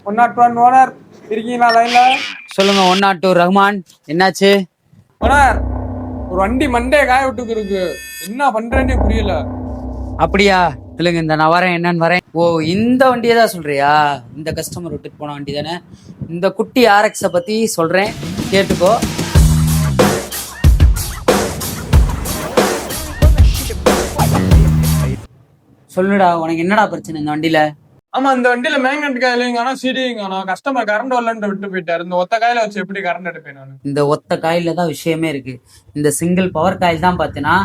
101 owner இருக்கீங்களா லைன்ல? சொல்லுங்க 102 ரஹ்மான், என்னாச்சு? ஓனர், ஒரு வண்டி மண்டே காய விட்டுக்கு இருக்கு, என்ன பண்றேன்னே புரியல. அப்படியா? இல்லைங்க, இந்த நான் வரேன், என்னன்னு வரேன். ஓ, இந்த வண்டியை தான் சொல்றியா? இந்த கஸ்டமர் விட்டுட்டு போன வண்டி தானே. இந்த குட்டி ஆர்எக்ஸை பத்தி சொல்றேன், கேட்டுக்கோ. சொல்லுடா, உனக்கு என்னடா பிரச்சனை இந்த வண்டியில? ஆமா, இந்த வண்டியில மேக்னெட் காயிலையும் காணும், சீடியும் காணும். கஸ்டமர் கரண்ட் வரலன்னு விட்டு போயிட்டாரு. இந்த ஒத்த காயில வச்சு எப்படி கரண்ட் எடுப்பேன் நான்? இந்த ஒத்த காயில தான் விஷயமே இருக்கு. இந்த சிங்கிள் பவர் காயில் தான் பார்த்தீங்கன்னா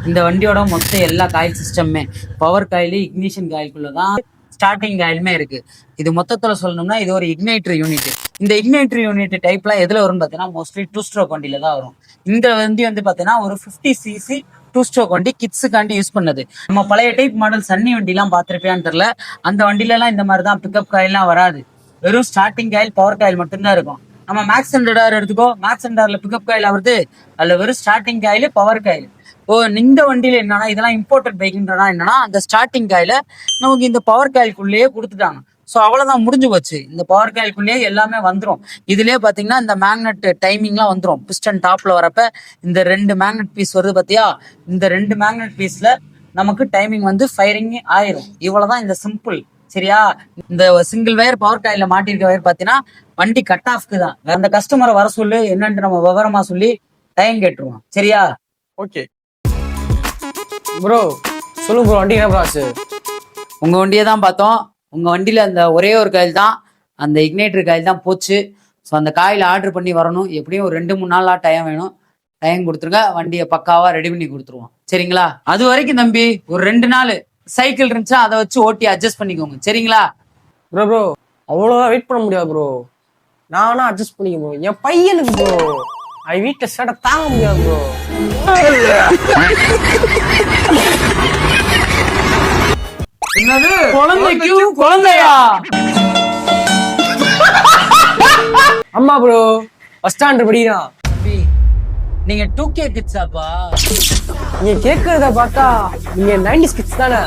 இந்த வண்டியோட மொத்த எல்லா காயில் சிஸ்டமுமே பவர் காயில், இக்னிஷன் காயிலுக்குள்ள தான் ஸ்டார்டிங் காயிலுமே இருக்கு. இது மொத்தத்துல சொல்லணும்னா இது ஒரு இக்னைட்டர் யூனிட். இந்த இக்னைட்டர் யூனிட் டைப்லாம் எதுல வரும்னு பார்த்தீங்கன்னா மோஸ்ட்லி 2 ஸ்ட்ரோக் வண்டியில தான் வரும். இந்த வண்டி வந்து பார்த்தீங்கன்னா ஒரு 50cc 2 ஸ்ட்ரோக் வண்டி, கிட்ஸுக்காண்டி யூஸ் பண்ணது. நம்ம பழைய டைப் மாடல் சன்னி வண்டிலாம் பார்த்துருப்பியான்னு தெரியல. அந்த வண்டியிலலாம் இந்த மாதிரி தான் பிக்கப் காயிலாம் வராது. வெறும் ஸ்டார்டிங் காயில், பவர் காயில் மட்டும்தான் இருக்கும். நம்ம மேக்ஸ் ஹண்ட்ரட் எடுத்துக்கோ, மேக்ஸ் ஹண்ட்ரட்ல பிக்கப் காயில் வருது, அதுல வெறும் ஸ்டார்டிங் காயில், பவர் காயில். ஓ, இந்த வண்டியில என்னன்னா இதெல்லாம் இம்போர்ட்டட் பைக்ன்றனா என்னன்னா அந்த ஸ்டார்டிங் காயில நமக்கு இந்த பவர் காயிலுக்குள்ளேயே கொடுத்துட்டாங்க. ஸோ அவ்வளோதான், முடிஞ்சு போச்சு. இந்த பவர் காயிலுக்குள்ளேயே எல்லாமே வந்துடும். இதுலயே பார்த்தீங்கன்னா இந்த மேக்னெட் டைமிங்லாம் வந்துடும். பிஸ்டன் டாப்ல வரப்ப இந்த 2 மேக்னெட் பீஸ் வருது பார்த்தியா? இந்த 2 மேக்னெட் பீஸ்ல நமக்கு டைமிங் வந்து ஃபயரிங் ஆயிரும். இவ்வளவுதான், இந்த சிம்பிள். சரியா? இந்த சிங்கிள் வயர் பவர் காயில மாட்டிருக்க வயர் பார்த்தீங்கன்னா வண்டி கட் ஆஃப்க்கு தான். அந்த கஸ்டமரை வர சொல்லு, என்னன்ட்டு நம்ம விவரமா சொல்லி டைம் கேட்டுருவோம். சரியா? ஓகே ப்ரோ, சொல்லுங்க ப்ரோ, வண்டி என்ன ஆச்சு? உங்க வண்டியை தான் பார்த்தோம். உங்க வண்டியில அந்த ஒரே ஒரு காயில் தான், அந்த இக்னைட்டர் காயில் தான் போச்சு. ஸோ அந்த காயில் ஆர்டர் பண்ணி வரணும். எப்படியும் ஒரு 2-3 நாளா டைம் வேணும். டைம் கொடுத்துருங்க, வண்டியை பக்காவா ரெடி பண்ணி கொடுத்துருவோம். சரிங்களா? அது வரைக்கும் தம்பி ஒரு 2 நாள் சைக்கிள் இருந்துச்சா அதை வச்சு ஓட்டி அட்ஜஸ்ட் பண்ணிக்கோங்க. சரிங்களா? ப்ரோ ப்ரோ, அவ்வளோதான் வெயிட் பண்ண முடியாது ப்ரோ. நானா அட்ஜஸ்ட் பண்ணிக்க ப்ரோ. என் பையனுக்கு ப்ரோ, அது வீட்டில் சேட்டை தாங்க முடியாது ப்ரோ. என்னது குழந்தைக்கு குழந்தையா? அம்மா ப்ரோ, பஸ் ஸ்டாண்ட் படிக்கிறா. தம்பி, நீங்க 2K கிட்ஸாப்பா? நீங்க கேட்கறத பார்த்தா நீங்க 90s கிட்ஸ் தானே?